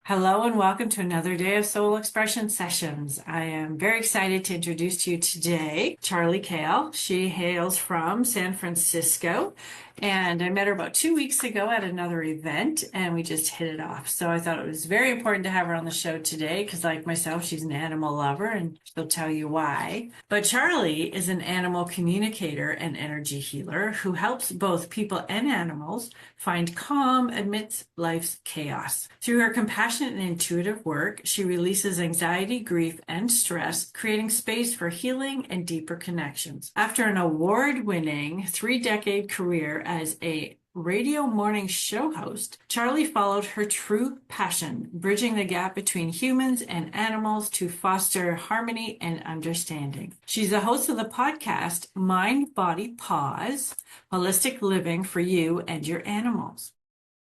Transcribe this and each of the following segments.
Hello and welcome to another day of Soul Expression Sessions. I am very excited to introduce to you today Charlie Kale. She hails from San Francisco, and I met her about 2 weeks ago at another event, and we just hit it off. So I thought it was very important to have her on the show today because, like myself, she's an animal lover, and she'll tell you why. But Charlie is an animal communicator and energy healer who helps both people and animals find calm amidst life's chaos. Through her compassionate and intuitive work, she releases anxiety, grief, and stress, creating space for healing and deeper connections. After an award-winning 3-decade career as a radio morning show host, Charlie followed her true passion, bridging the gap between humans and animals to foster harmony and understanding. She's the host of the podcast Mind, Body, Pause, Holistic Living for You and Your Animals,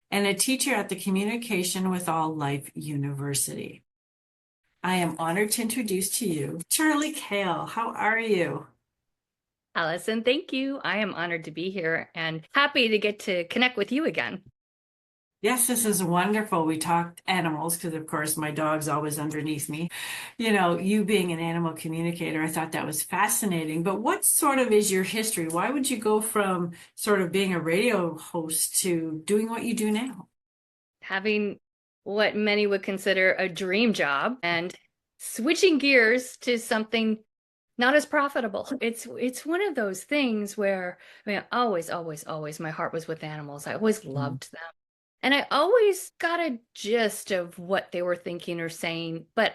and a teacher at the Communication with All Life University. I am honored to introduce to you Charlie Kale. How are you? Allison, thank you. I am honored to be here and happy to get to connect with you again. Yes, this is wonderful. We talked animals because, of course, my dog's always underneath me. You know, you being an animal communicator, I thought that was fascinating. But what sort of is your history? Why would you go from sort of being a radio host to doing what you do now? Having what many would consider a dream job and switching gears to something not as profitable. It's one of those things where, always my heart was with animals. I always loved them. And I always got a gist of what they were thinking or saying, but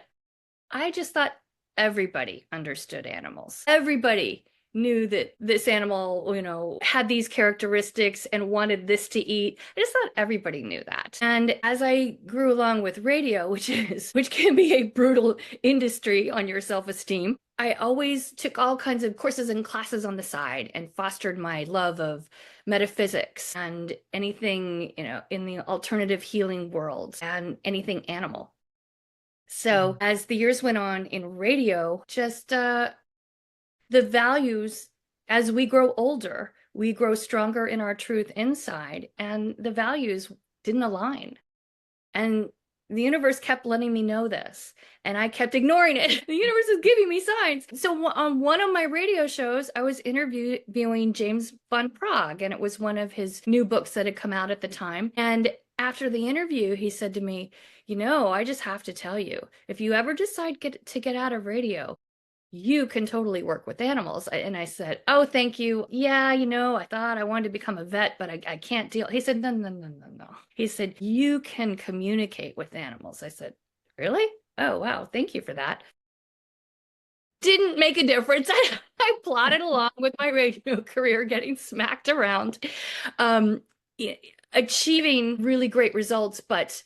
I just thought everybody understood animals. Everybody knew that this animal, had these characteristics and wanted this to eat. I just thought everybody knew that. And as I grew along with radio, which can be a brutal industry on your self-esteem, I always took all kinds of courses and classes on the side and fostered my love of metaphysics and anything, in the alternative healing world and anything animal. So as the years went on in radio, just the values, as we grow older, we grow stronger in our truth inside, and the values didn't align. And the universe kept letting me know this, and I kept ignoring it. The universe is giving me signs. So on one of my radio shows, I was interviewing James Van Praagh, and it was one of his new books that had come out at the time. And after the interview, he said to me, I just have to tell you, if you ever decide to get out of radio, you can totally work with animals. And I said, oh, thank you. Yeah, I thought I wanted to become a vet, but I can't deal. He said, no. He said, you can communicate with animals. I said, really? Oh, wow. Thank you for that. Didn't make a difference. I plodded along with my radio career, getting smacked around, achieving really great results, but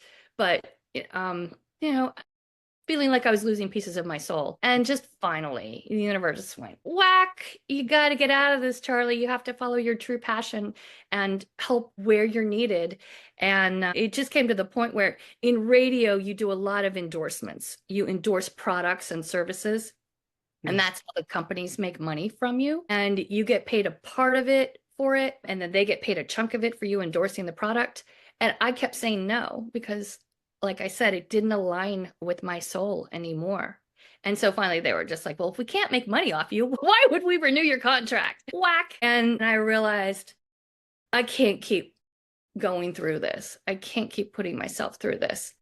feeling like I was losing pieces of my soul. And just finally, the universe went, whack, you got to get out of this, Charlie. You have to follow your true passion and help where you're needed. And it just came to the point where in radio, you do a lot of endorsements. You endorse products and services, and that's how the companies make money from you. And you get paid a part of it for it, and then they get paid a chunk of it for you endorsing the product. And I kept saying no because, like I said, it didn't align with my soul anymore. And so finally they were just like, well, if we can't make money off you, why would we renew your contract? Whack. And I realized I can't keep going through this. I can't keep putting myself through this.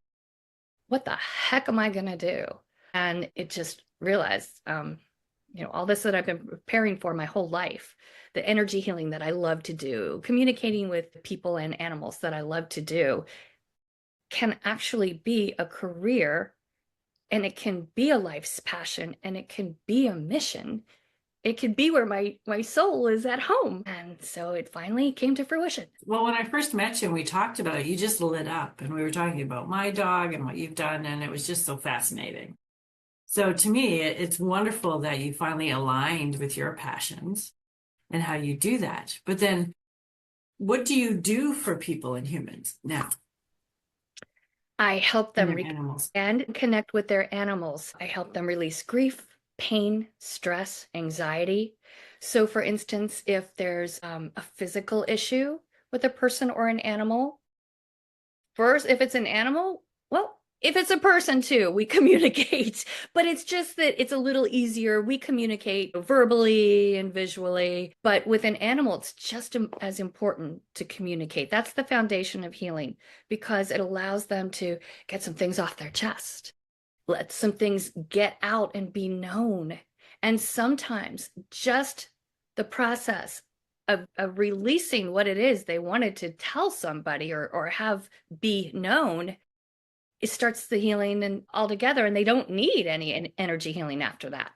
What the heck am I going to do? And it just realized, all this that I've been preparing for my whole life, the energy healing that I love to do, communicating with people and animals that I love to do, can actually be a career, and it can be a life's passion, and it can be a mission. It could be where my soul is at home. And so it finally came to fruition. Well, when I first met you and we talked about it, you just lit up, and we were talking about my dog and what you've done, and it was just so fascinating. So to me, it's wonderful that you finally aligned with your passions and how you do that. But then what do you do for people and humans now? I help them animals and connect with their animals. I help them release grief, pain, stress, anxiety. So for instance, if there's a physical issue with a person or an animal, first, if it's an animal, well, If it's a person too, we communicate, but it's just that it's a little easier. We communicate verbally and visually, but with an animal, it's just as important to communicate. That's the foundation of healing because it allows them to get some things off their chest, let some things get out and be known. And sometimes just the process of releasing what it is they wanted to tell somebody or have be known, it starts the healing and altogether, and they don't need any energy healing after that.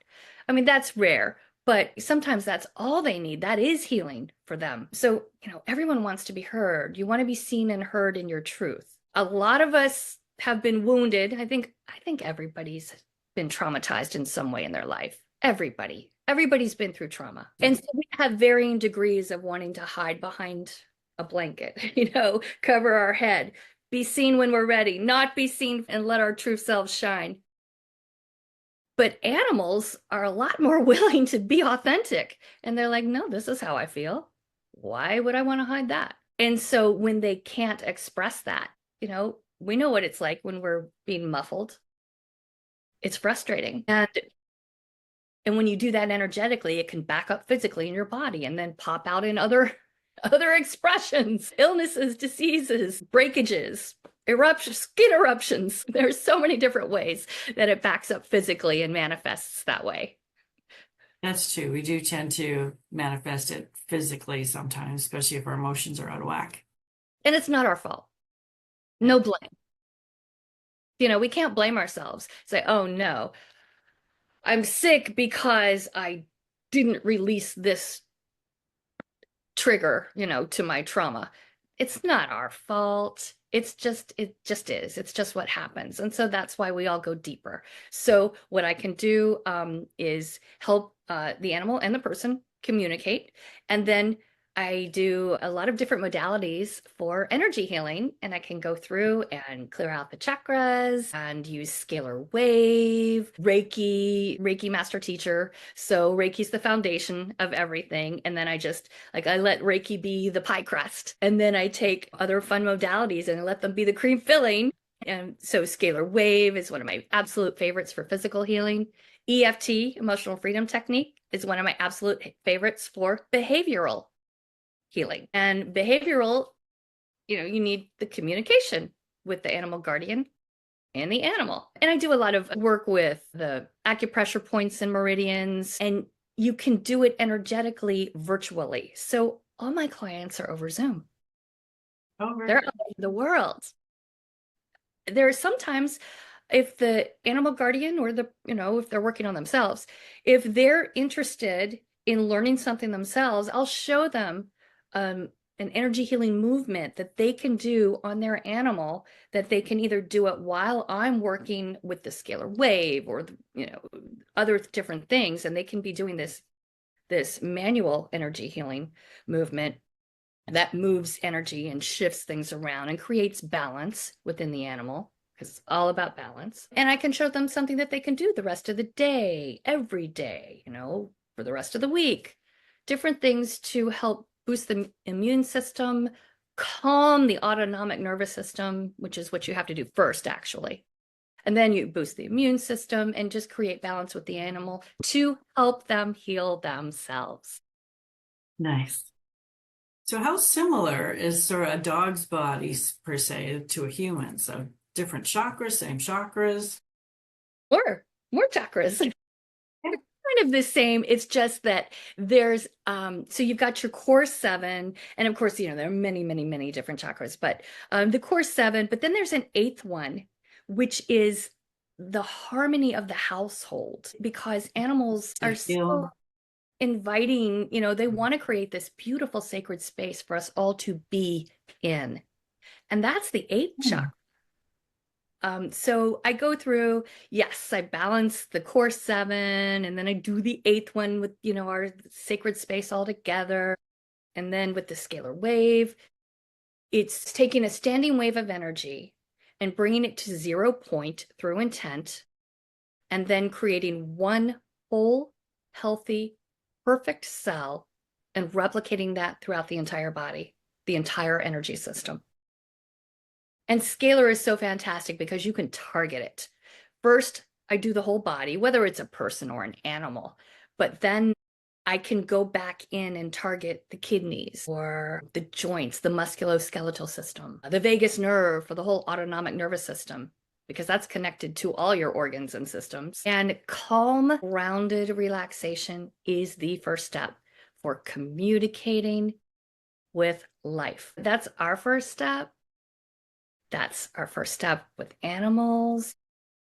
I mean, that's rare, but sometimes that's all they need. That is healing for them. So, everyone wants to be heard. You want to be seen and heard in your truth. A lot of us have been wounded. I think everybody's been traumatized in some way in their life. Everybody's been through trauma. And so we have varying degrees of wanting to hide behind a blanket, cover our head, be seen when we're ready, not be seen and let our true selves shine. But animals are a lot more willing to be authentic. And they're like, no, this is how I feel. Why would I want to hide that? And so when they can't express that, we know what it's like when we're being muffled. It's frustrating. And when you do that energetically, it can back up physically in your body and then pop out in other expressions, illnesses, diseases, breakages, eruptions, skin eruptions. There's so many different ways that it backs up physically and manifests that way. That's true. We do tend to manifest it physically sometimes, especially if our emotions are out of whack. And it's not our fault. No blame. We can't blame ourselves. Say, oh no, I'm sick because I didn't release this trigger, to my trauma. It's not our fault. It just is. It's just what happens. And so that's why we all go deeper. So what I can do is help the animal and the person communicate. And then I do a lot of different modalities for energy healing, and I can go through and clear out the chakras and use scalar wave, Reiki master teacher. So Reiki's the foundation of everything. And then I let Reiki be the pie crust. And then I take other fun modalities and I let them be the cream filling. And so scalar wave is one of my absolute favorites for physical healing. EFT, emotional freedom technique, is one of my absolute favorites for behavioral healing. And behavioral, you need the communication with the animal guardian and the animal. And I do a lot of work with the acupressure points and meridians, and you can do it energetically virtually. So all my clients are over Zoom. They're all over the world. There are sometimes, if the animal guardian or if they're working on themselves, if they're interested in learning something themselves, I'll show them an energy healing movement that they can do on their animal, that they can either do it while I'm working with the scalar wave or other different things, and they can be doing this manual energy healing movement that moves energy and shifts things around and creates balance within the animal, because it's all about balance. And I can show them something that they can do the rest of the day, every day, for the rest of the week, different things to help boost the immune system, calm the autonomic nervous system, which is what you have to do first, actually. And then you boost the immune system and just create balance with the animal to help them heal themselves. Nice. So how similar is sort of a dog's body, per se, to a human? So different chakras, same chakras? More chakras. Kind of the same. It's just that there's so you've got your core 7, and of course there are many different chakras, but the core 7, but then there's an 8th one, which is the harmony of the household, because animals are so inviting. They want to create this beautiful sacred space for us all to be in, and that's the 8th chakra. So I go through, yes, I balance the core 7, and then I do the 8th one with, our sacred space all together. And then with the scalar wave, it's taking a standing wave of energy and bringing it to 0 point through intent, and then creating one whole, healthy, perfect cell and replicating that throughout the entire body, the entire energy system. And scalar is so fantastic because you can target it. First, I do the whole body, whether it's a person or an animal, but then I can go back in and target the kidneys or the joints, the musculoskeletal system, the vagus nerve for the whole autonomic nervous system, because that's connected to all your organs and systems. And calm, grounded relaxation is the first step for communicating with life. That's our first step. That's our first step with animals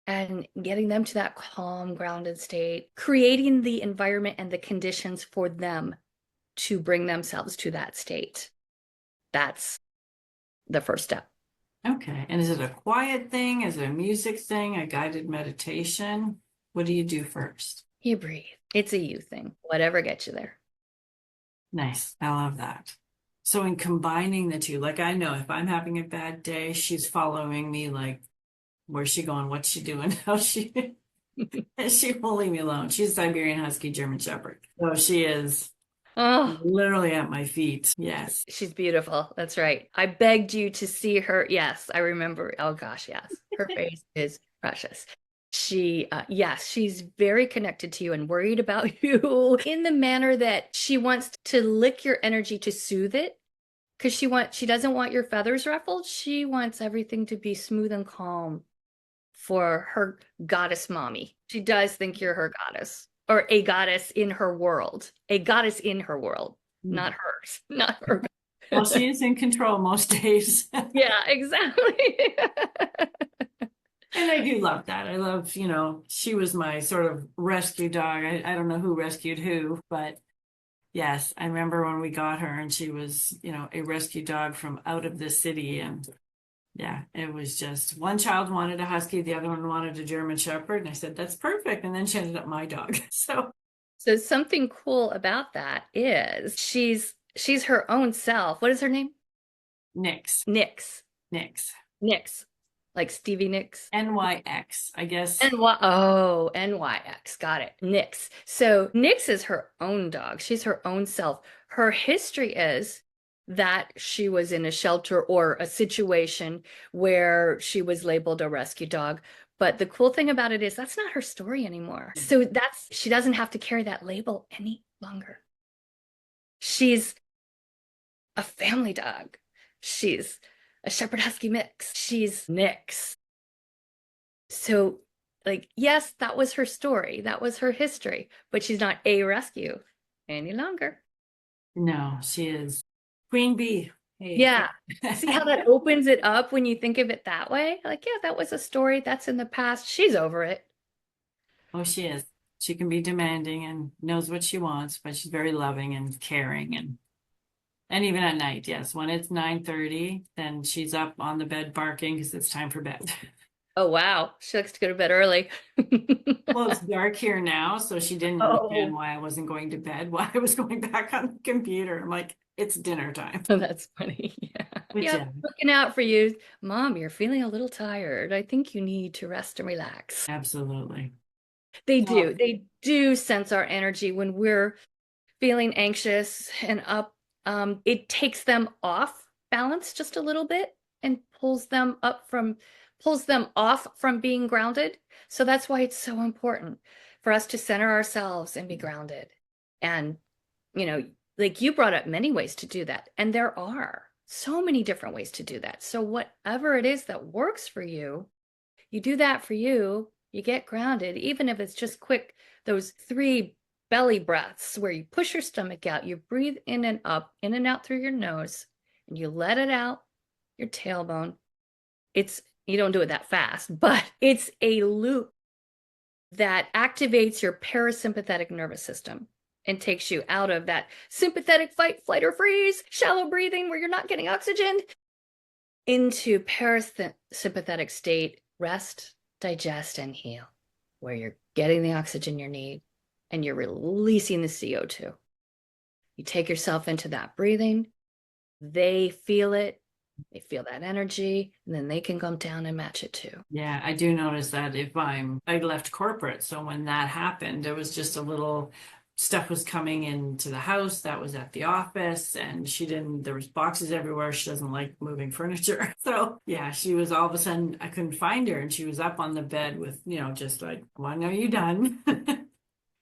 and getting them to that calm, grounded state, creating the environment and the conditions for them to bring themselves to that state. That's the first step. Okay. And is it a quiet thing? Is it a music thing? A guided meditation? What do you do first? You breathe. It's a you thing, whatever gets you there. Nice. I love that. So in combining the two, like I know if I'm having a bad day, she's following me like, where's she going? What's she doing? She won't leave me alone. She's a Siberian Husky German Shepherd. So she is Oh, literally at my feet. Yes. she's beautiful. That's right. I begged you to see her. Yes, I remember. Oh gosh, yes. Her face is precious. Yes, she's very connected to you and worried about you in the manner that she wants to lick your energy to soothe it. Because she doesn't want your feathers ruffled. She wants everything to be smooth and calm for her goddess mommy. She does think you're her goddess or a goddess in her world. A goddess in her world, not hers, not her. Well, she is in control most days. Yeah, exactly. And I do love that. I love, she was my sort of rescue dog. I don't know who rescued who, but yes, I remember when we got her and she was, a rescue dog from out of the city. And yeah, it was just one child wanted a husky, the other one wanted a German Shepherd. And I said, that's perfect. And then she ended up my dog. So something cool about that is she's her own self. What is her name? Nix. Nix. Nix. Nix. Like Stevie Nicks. NYX, I guess. NYX. Got it. Nix. So Nix is her own dog. She's her own self. Her history is that she was in a shelter or a situation where she was labeled a rescue dog. But the cool thing about it is that's not her story anymore. So she doesn't have to carry that label any longer. She's a family dog. She's a Shepherd Husky mix. She's Nix. So, like, yes, that was her story. That was her history, but she's not a rescue any longer. No, she is Queen Bee. Hey. Yeah. See how that opens it up when you think of it that way? Like, yeah, that was a story that's in the past. She's over it. Oh, she is. She can be demanding and knows what she wants, but she's very loving and caring and even at night, yes. When it's 9:30, then she's up on the bed barking because it's time for bed. Oh, wow. She likes to go to bed early. Well, it's dark here now, so she didn't understand why I wasn't going to bed, why I was going back on the computer. I'm like, it's dinner time. Oh, that's funny. Yeah. Yeah. Looking out for you. Mom, you're feeling a little tired. I think you need to rest and relax. Absolutely. They do. They do sense our energy when we're feeling anxious and up. It takes them off balance just a little bit and pulls them off from being grounded. So that's why it's so important for us to center ourselves and be grounded. And, like you brought up many ways to do that. And there are so many different ways to do that. So whatever it is that works for you, you do that for you, you get grounded, even if it's just quick, those 3 belly breaths where you push your stomach out, you breathe in and up, in and out through your nose, and you let it out your tailbone. You don't do it that fast, but it's a loop that activates your parasympathetic nervous system and takes you out of that sympathetic fight, flight, or freeze, shallow breathing where you're not getting oxygen, into parasympathetic state, rest, digest, and heal, where you're getting the oxygen you need and you're releasing the CO2. You take yourself into that breathing. They feel it. They feel that energy, and then they can come down and match it too. Yeah, I do notice that I left corporate. So when that happened, it was just a little stuff was coming into the house that was at the office, and there was boxes everywhere. She doesn't like moving furniture. So yeah, she was all of a sudden, I couldn't find her, and she was up on the bed with, just like, when are you done?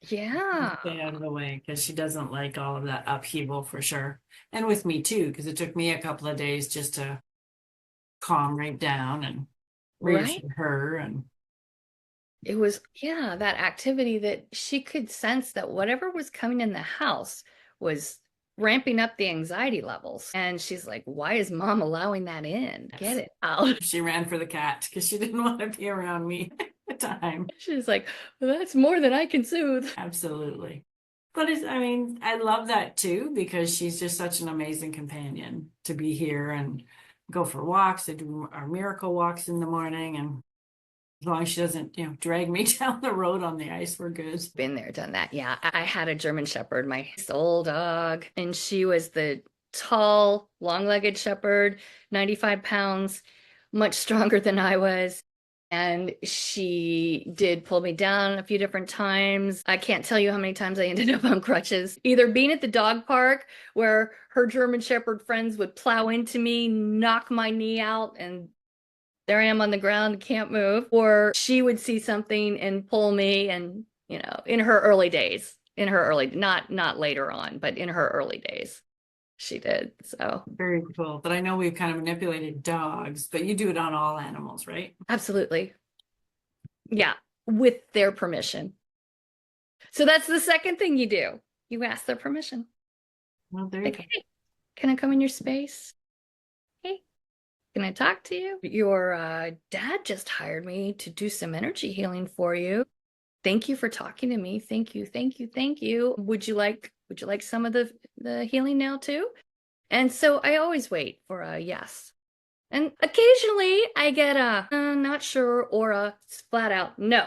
Yeah. Stay out of the way, because she doesn't like all of that upheaval for sure. And with me too, because it took me a couple of days just to calm right down and Right. reassure her. And It was, yeah, that activity that she could sense that whatever was coming in the house was ramping up the anxiety levels. And she's like, why is mom allowing that in? Get yes, it out. she ran for the cat because she didn't want to be around me at the time. She's like, well, that's more than I can soothe. Absolutely. But I mean, I love that too, because she's just such an amazing companion to be here and go for walks, to do our miracle walks in the morning. And as long as she doesn't, drag me down the road on the ice, we're good. Been there, done that. Yeah. I had a German Shepherd, my soul dog, and she was the tall, long-legged Shepherd, 95 pounds, much stronger than I was. And she did pull me down a few different times. I can't tell you how many times I ended up on crutches, either being at the dog park where her German Shepherd friends would plow into me, knock my knee out, and there I am on the ground, can't move. Or she would see something and pull me, and in her early days, not later on, but in her early days, she did. So Very cool. But I know we've kind of manipulated dogs, but you do it on all animals, right? absolutely. Yeah, with their permission. So that's the second thing you do. You ask their permission. Well, there you Like, go. hey, can I come in your space? Hey, can I talk to you? Your dad just hired me to do some energy healing for you. Thank you for talking to me. Thank you, thank you, thank you. Would you like some of the healing now too? And so I always wait for a yes. And occasionally I get a not sure or a flat out no.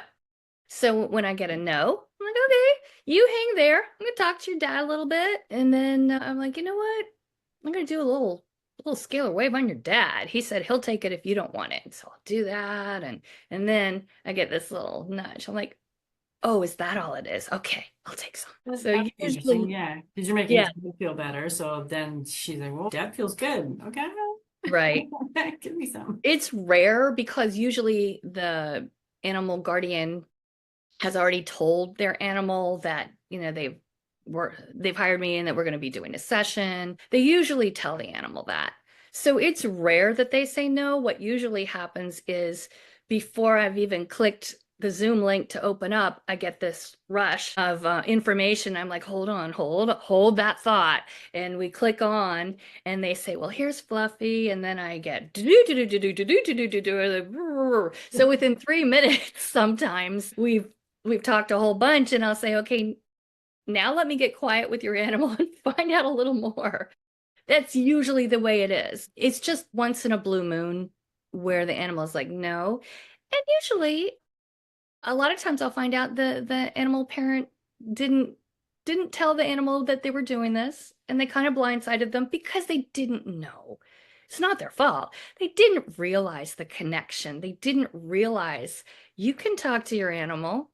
So when I get a no, I'm like, okay, you hang there. I'm gonna talk to your dad a little bit, and then I'm like, you know what? I'm gonna do a little scalar wave on your dad. He said he'll take it if you don't want it, so I'll do that, and then I get this little nudge. I'm like, oh, is that all it is? Okay, I'll take some. Well, So that's interesting. usually, Yeah. Because you're making yeah, Deb feel better. So then she's like, well, Deb feels good. Okay. right. Give me some. It's rare because usually the animal guardian has already told their animal that they've hired me and that we're going to be doing a session. They usually tell the animal that. So it's rare that they say no. What usually happens is before I've even clicked the Zoom link to open up, I get this rush of information. I'm like, hold on, hold that thought. And we click on and they say, well, here's Fluffy. And then I get so within 3 minutes, sometimes we've talked a whole bunch, and I'll say, okay, now let me get quiet with your animal and find out a little more. That's usually the way it is. It's just once in a blue moon where the animal is like, no. And usually a lot of times I'll find out the animal parent didn't tell the animal that they were doing this, and they kind of blindsided them because they didn't know. It's not their fault. They didn't realize the connection. They didn't realize you can talk to your animal.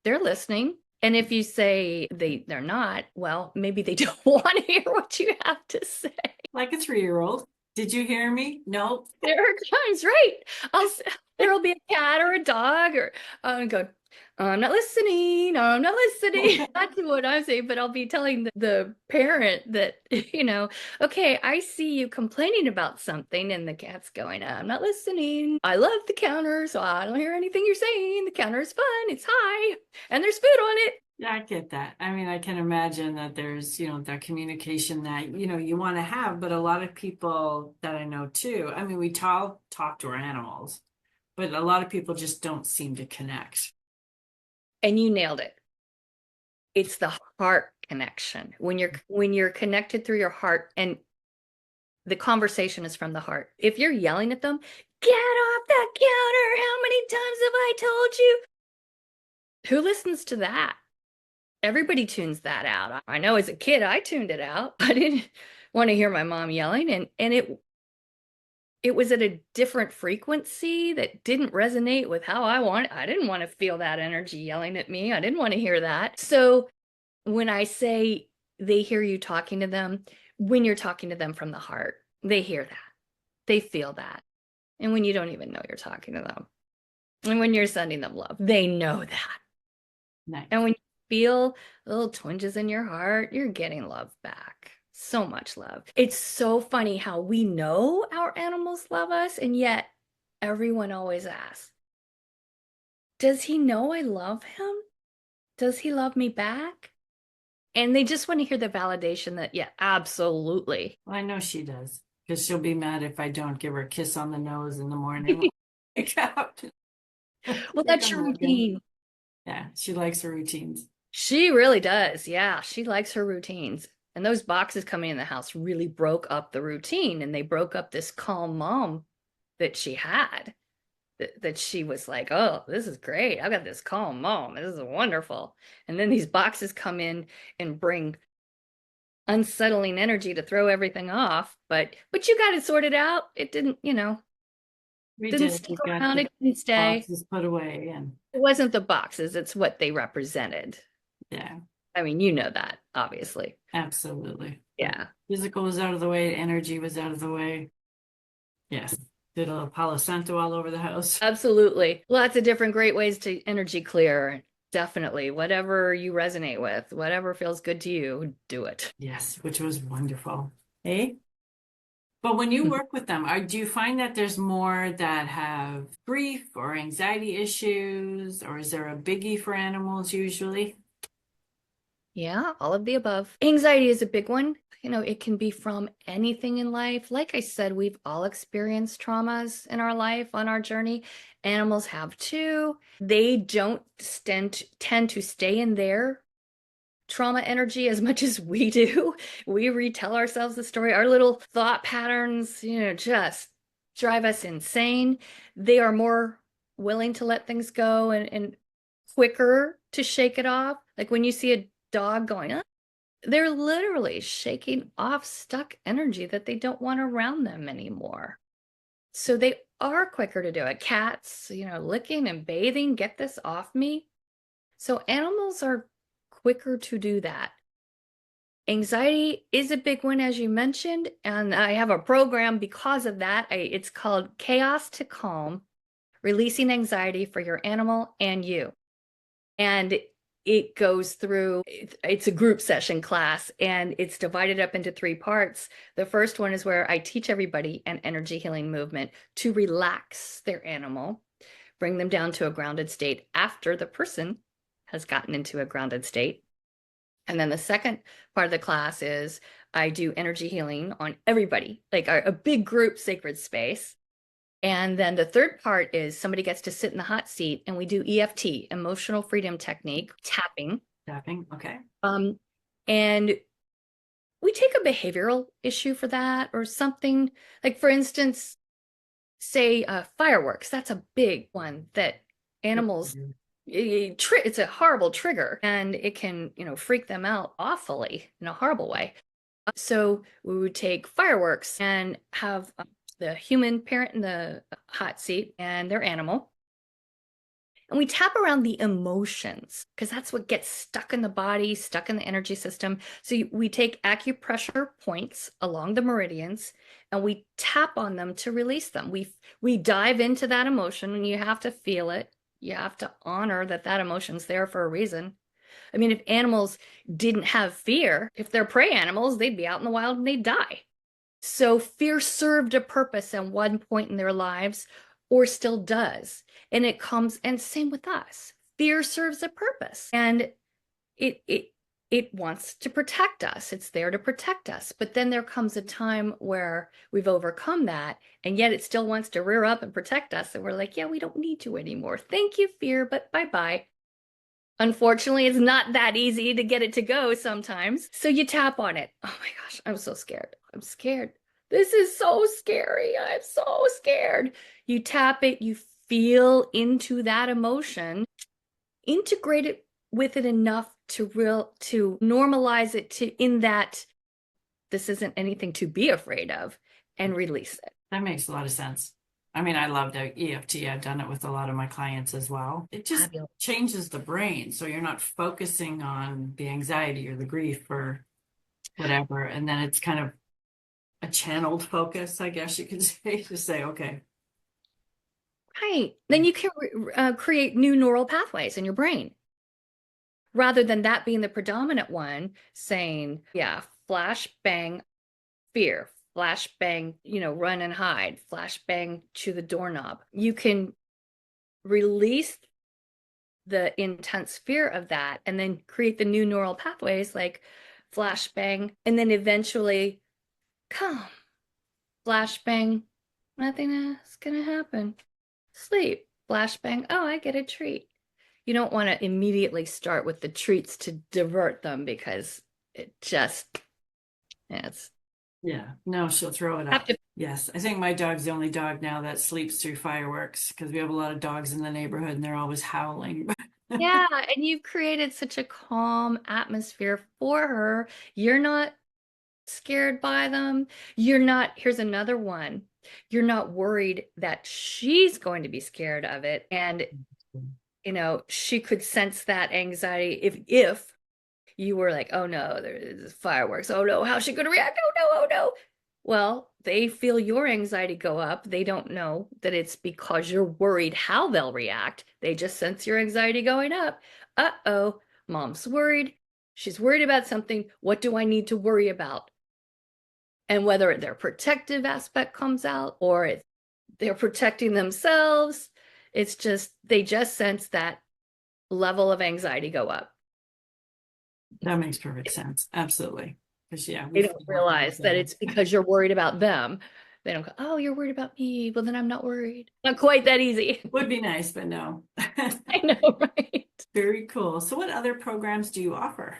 They're listening. And if you say they're not, well, maybe they don't want to hear what you have to say. Like a 3-year-old. Did you hear me? No. There are times, right? There'll be a cat or a dog, or go, I'm not listening. I'm not listening. That's what I'm saying, but I'll be telling the parent that, okay, I see you complaining about something, and the cat's going, I'm not listening. I love the counter, so I don't hear anything you're saying. The counter is fun. It's high, and there's food on it. Yeah, I get that. I mean, I can imagine that there's, that communication that, you want to have, but a lot of people that I know too, I mean, we talk to our animals, but a lot of people just don't seem to connect. And you nailed it. It's the heart connection. When you're connected through your heart, and the conversation is from the heart. If you're yelling at them, get off that counter. How many times have I told you? Who listens to that? Everybody tunes that out. I know as a kid, I tuned it out. I didn't want to hear my mom yelling, and it was at a different frequency that didn't resonate with how I didn't want to feel that energy yelling at me. I didn't want to hear that. So when I say they hear you talking to them, when you're talking to them from the heart, they hear that. They feel that. And when you don't even know you're talking to them, and when you're sending them love, they know that. Nice. And when you feel little twinges in your heart, you're getting love back. So much love. It's so funny how we know our animals love us, and yet everyone always asks, does he know I love him? Does he love me back? And they just want to hear the validation that, yeah, absolutely. Well, I know she does, because she'll be mad if I don't give her a kiss on the nose in the morning. when I wake up. Well, that's your routine. Yeah, she likes her routines. She really does. Yeah, she likes her routines. And those boxes coming in the house really broke up the routine, and they broke up this calm mom that she had. That she was like, oh, this is great. I've got this calm mom. This is wonderful. And then these boxes come in and bring unsettling energy to throw everything off. But you got it sorted out. It didn't, We didn't did. stick We got around. the It didn't stay. boxes put away, and It wasn't the boxes. It's what they represented. yeah, I mean, you know that, obviously. absolutely. Yeah. Physical was out of the way. Energy was out of the way. Yes. Did a Palo Santo all over the house. Absolutely. Lots of different great ways to energy clear. Definitely. Whatever you resonate with, whatever feels good to you, do it. Yes, which was wonderful. Hey? But when you work with them, do you find that there's more that have grief or anxiety issues, or is there a biggie for animals usually? Yeah, all of the above. Anxiety is a big one. It can be from anything in life. Like I said, we've all experienced traumas in our life on our journey. Animals have too. They don't tend to stay in their trauma energy as much as we do. We retell ourselves the story. Our little thought patterns, just drive us insane. They are more willing to let things go and quicker to shake it off. Like when you see a dog going, they're literally shaking off stuck energy that they don't want around them anymore. So they are quicker to do it. Cats, licking and bathing, get this off me. So animals are quicker to do that. Anxiety is a big one, as you mentioned, and I have a program because of that. It's called Chaos to Calm, Releasing Anxiety for Your Animal and You. And it goes through, it's a group session class, and it's divided up into 3 parts. The first one is where I teach everybody an energy healing movement to relax their animal, bring them down to a grounded state after the person has gotten into a grounded state. And then the second part of the class is I do energy healing on everybody, like a big group sacred space. And then the third part is somebody gets to sit in the hot seat, and we do EFT, emotional freedom technique, tapping. Tapping, okay. And we take a behavioral issue for that, or something like, for instance, say fireworks. That's a big one that animals, it's a horrible trigger, and it can, freak them out awfully in a horrible way. So we would take fireworks and have the human parent in the hot seat and their animal. And we tap around the emotions, because that's what gets stuck in the body, stuck in the energy system. So we take acupressure points along the meridians, and we tap on them to release them. We dive into that emotion, and you have to feel it. You have to honor that emotion's there for a reason. I mean, if animals didn't have fear, if they're prey animals, they'd be out in the wild and they'd die. So fear served a purpose at one point in their lives, or still does. And it comes, and same with us. Fear serves a purpose, and it wants to protect us. It's there to protect us. But then there comes a time where we've overcome that, and yet it still wants to rear up and protect us. And we're like, yeah, we don't need to anymore. Thank you, fear, but bye-bye. Unfortunately, it's not that easy to get it to go sometimes. So you tap on it. Oh my gosh, I'm so scared. I'm scared. This is so scary. I'm so scared. You tap it, you feel into that emotion, integrate it with it enough to normalize it in that this isn't anything to be afraid of, and release it. That makes a lot of sense. I mean, I love the EFT. I've done it with a lot of my clients as well. It just Fabulous. changes the brain. So you're not focusing on the anxiety or the grief or whatever. And then it's kind of a channeled focus, I guess you could say, to say, okay. Right. Then you can create new neural pathways in your brain rather than that being the predominant one saying, yeah, flash, bang, fear, flash, bang, run and hide, flash, bang, chew the doorknob. You can release the intense fear of that and then create the new neural pathways like flash, bang, and then eventually calm, flash, bang, nothing is going to happen. Sleep, flash, bang, oh, I get a treat. You don't want to immediately start with the treats to divert them because it just, it's. Yeah, no, she'll throw it Have up. to. Yes, I think my dog's the only dog now that sleeps through fireworks because we have a lot of dogs in the neighborhood and they're always howling. Yeah, and you've created such a calm atmosphere for her. You're not scared by them. You're not, here's another one. You're not worried that she's going to be scared of it. And, she could sense that anxiety if you were like, oh no, there's fireworks. Oh no, how's she going to react? Oh no, oh no. Well, they feel your anxiety go up. They don't know that it's because you're worried how they'll react. They just sense your anxiety going up. Uh-oh, mom's worried. She's worried about something. What do I need to worry about? And whether their protective aspect comes out or they're protecting themselves, it's just, they just sense that level of anxiety go up. That makes perfect sense. Absolutely. Because yeah, They don't realize that it's because you're worried about them. They don't go, oh, you're worried about me. Well, then I'm not worried. Not quite that easy. would be nice, but no. I know, right? Very cool. So what other programs do you offer?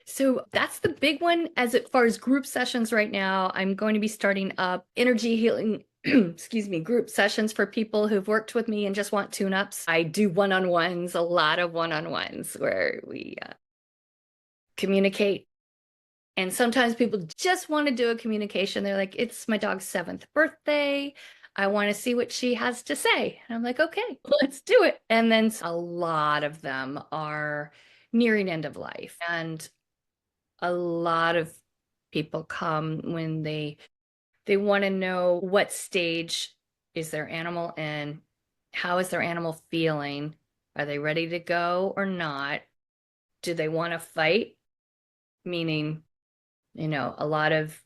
So that's the big one as far as group sessions right now. I'm going to be starting up energy healing, excuse me, group sessions for people who've worked with me and just want tune-ups. I do one-on-ones, a lot of one-on-ones where we communicate. And sometimes people just want to do a communication. They're like, it's my dog's 7th birthday. I want to see what she has to say. And I'm like, okay, let's do it. And then a lot of them are nearing end of life. And a lot of people come when they want to know what stage is their animal in, how is their animal feeling, are they ready to go or not, do they want to fight, meaning a lot of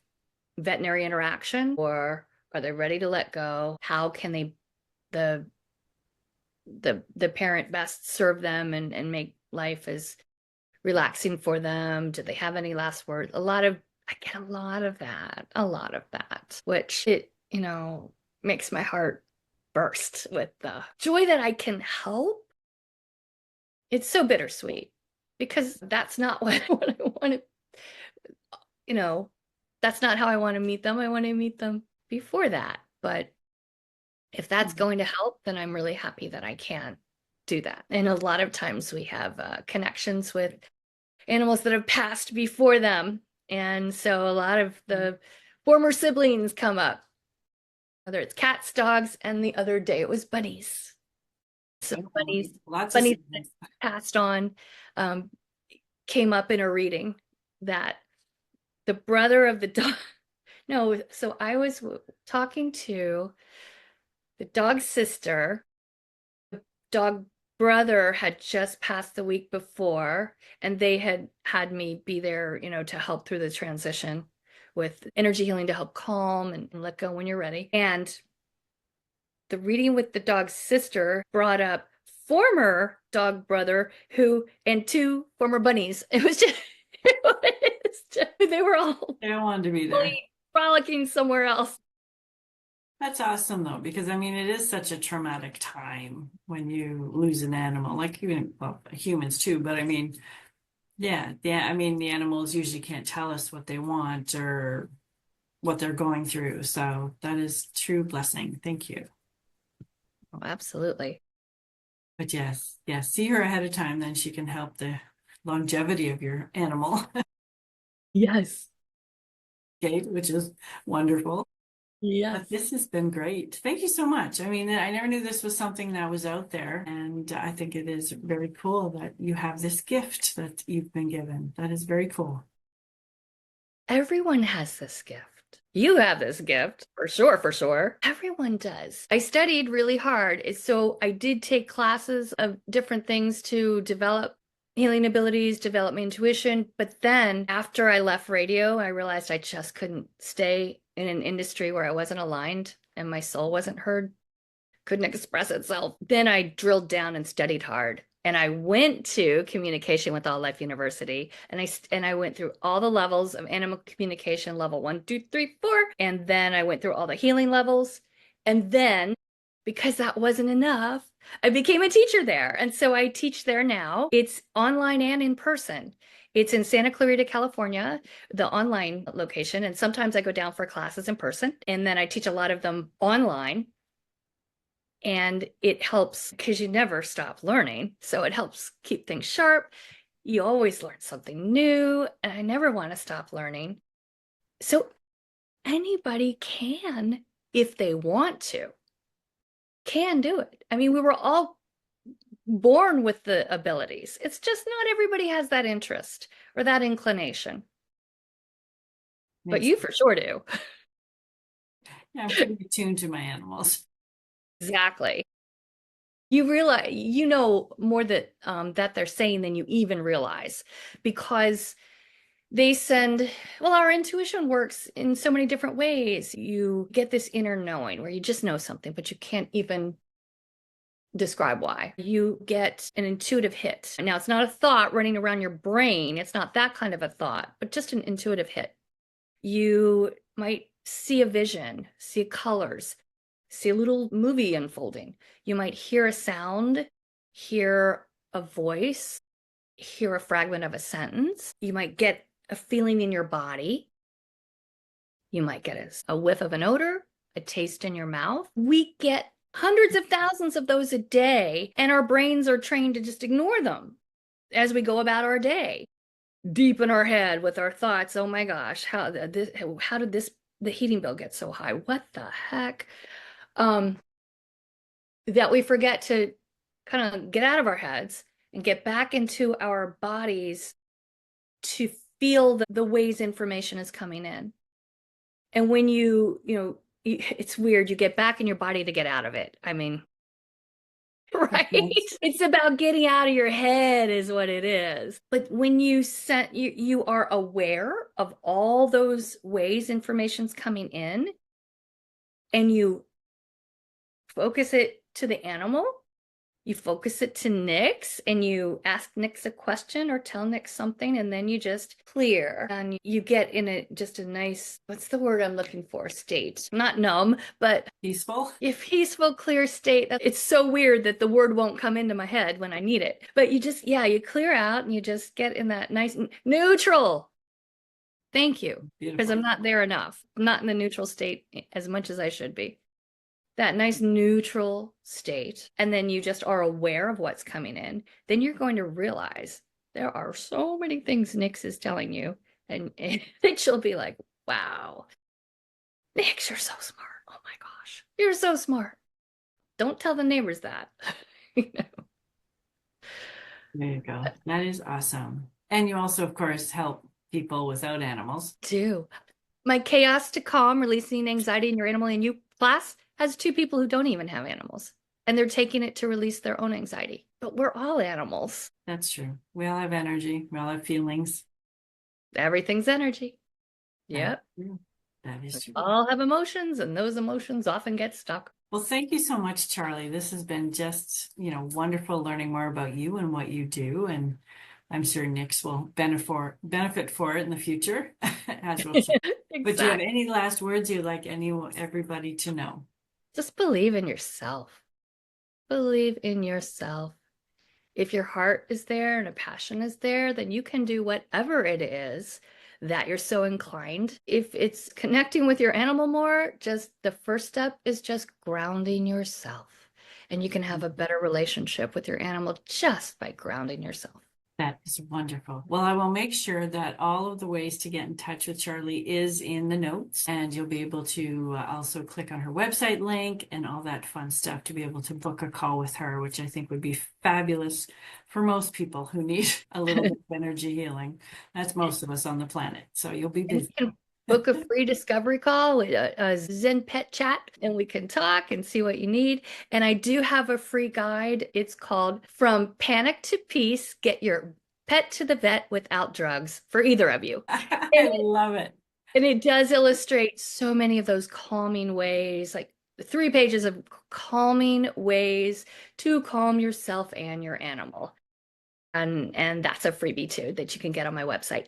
veterinary interaction, or are they ready to let go? How can the parent best serve them and make life as relaxing for them? Do they have any last words? I get a lot of that, which it, makes my heart burst with the joy that I can help. It's so bittersweet because that's not what I want to, that's not how I want to meet them. I want to meet them before that. But if that's going to help, then I'm really happy that I can do that. And a lot of times we have connections with animals that have passed before them. And so a lot of the former siblings come up, whether it's cats, dogs, and the other day it was bunnies. So bunnies that passed on came up in a reading that the brother of the dog, no, so I was talking to the dog's sister. The dog brother had just passed the week before, and they had me be there, to help through the transition with energy healing to help calm and let go when you're ready. And the reading with the dog's sister brought up former dog brother and 2 former bunnies. It was just, they were all They wanted to be there. Frolicking somewhere else. That's awesome though, because I mean, it is such a traumatic time when you lose an animal, like even humans too. But I mean, yeah, I mean, the animals usually can't tell us what they want or what they're going through. So that is true blessing. Thank you. Oh, absolutely. But yes, see her ahead of time, then she can help the longevity of your animal. Yes. Kate, which is wonderful. But this has been great. Thank you so much. I mean, I never knew this was something that was out there, and I think it is very cool that you have this gift that you've been given. That is very cool. Everyone has this gift. You have this gift, for sure, for sure. Everyone does. I studied really hard. So I did take classes of different things to develop healing abilities, develop my intuition. But then after I left radio, I realized I just couldn't stay in an industry where I wasn't aligned and my soul wasn't heard, couldn't express itself. Then I drilled down and studied hard. And I went to Communication with All Life University, and I went through all the levels of animal communication, level 1, 2, 3, 4, and then I went through all the healing levels. And then, because that wasn't enough, I became a teacher there. And so I teach there now. It's online and in person. It's in Santa Clarita, California, the online location. And sometimes I go down for classes in person, and then I teach a lot of them online. And it helps because you never stop learning. So it helps keep things sharp. You always learn something new, and I never want to stop learning. So anybody can, if they want to, can do it. I mean, we were all born with the abilities. It's just not everybody has that interest or that inclination. But you for sure do. Yeah, I'm pretty attuned to my animals. Exactly. You realize, you know, more that that they're saying than you even realize, because they send, well, our intuition works in so many different ways. You get this inner knowing where you just know something, but you can't even describe why. You get an intuitive hit. Now, it's not a thought running around your brain. It's not that kind of a thought, but just an intuitive hit. You might see a vision, see colors, see a little movie unfolding. You might hear a sound, hear a voice, hear a fragment of a sentence. You might get a feeling in your body. You might get a whiff of an odor, a taste in your mouth. We get hundreds of thousands of those a day, and our brains are trained to just ignore them as we go about our day. Deep in our head with our thoughts, oh my gosh, how did the heating bill get so high? What the heck? That we forget to kind of get out of our heads and get back into our bodies to feel the ways information is coming in. And when it's weird, you get back in your body to get out of it. I mean, right? It's about getting out of your head is what it is. But when you are aware of all those ways information's coming in, and you focus it to the animal, you focus it to Nyx, and you ask Nyx a question or tell Nyx something, and then you just clear, and you get in just a nice, what's the word I'm looking for? State. Not numb, but Peaceful. Peaceful, clear state. It's so weird that the word won't come into my head when I need it. But you clear out and you just get in that nice neutral. Thank you. Because I'm not there enough. I'm not in the neutral state as much as I should be. That nice neutral state, and then you just are aware of what's coming in, then you're going to realize there are so many things Nyx is telling you, and then she'll be like, wow, Nyx, you're so smart. Oh my gosh, you're so smart. Don't tell the neighbors that. There you go. That is awesome. And you also, of course, help people without animals. Do. My Chaos to Calm, Releasing Anxiety in Your Animal and You class has 2 people who don't even have animals, and they're taking it to release their own anxiety. But we're all animals. That's true. We all have energy. We all have feelings. Everything's energy. Yep. That is true. We all have emotions, and those emotions often get stuck. Well, thank you so much, Charlie. This has been just, wonderful learning more about you and what you do. And I'm sure Nyx will benefit for it in the future, as well. Exactly. But do you have any last words you'd like everybody to know? Just believe in yourself. Believe in yourself. If your heart is there and a passion is there, then you can do whatever it is that you're so inclined. If it's connecting with your animal more, just the first step is just grounding yourself. And you can have a better relationship with your animal just by grounding yourself. That is wonderful. Well, I will make sure that all of the ways to get in touch with Charlie is in the notes, and you'll be able to also click on her website link and all that fun stuff to be able to book a call with her, which I think would be fabulous for most people who need a little bit of energy healing. That's most of us on the planet. So you'll be And busy. you can book a free discovery call with a Zen pet chat, and we can talk and see what you need. And I do have a free guide. It's called From Panic to Peace, Get Your Pet to the Vet Without Drugs for either of you. I love it. And it does illustrate so many of those calming ways, like 3 pages of calming ways to calm yourself and your animal. And that's a freebie too that you can get on my website.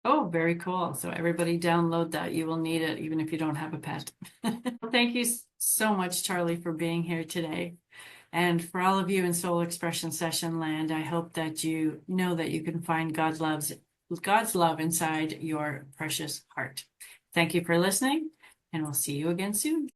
Oh, very cool. So everybody download that. You will need it even if you don't have a pet. Thank you so much, Charlie, for being here today. And for all of you in Soul Expression Session Land, I hope that you know that you can find God's love inside your precious heart. Thank you for listening, and we'll see you again soon.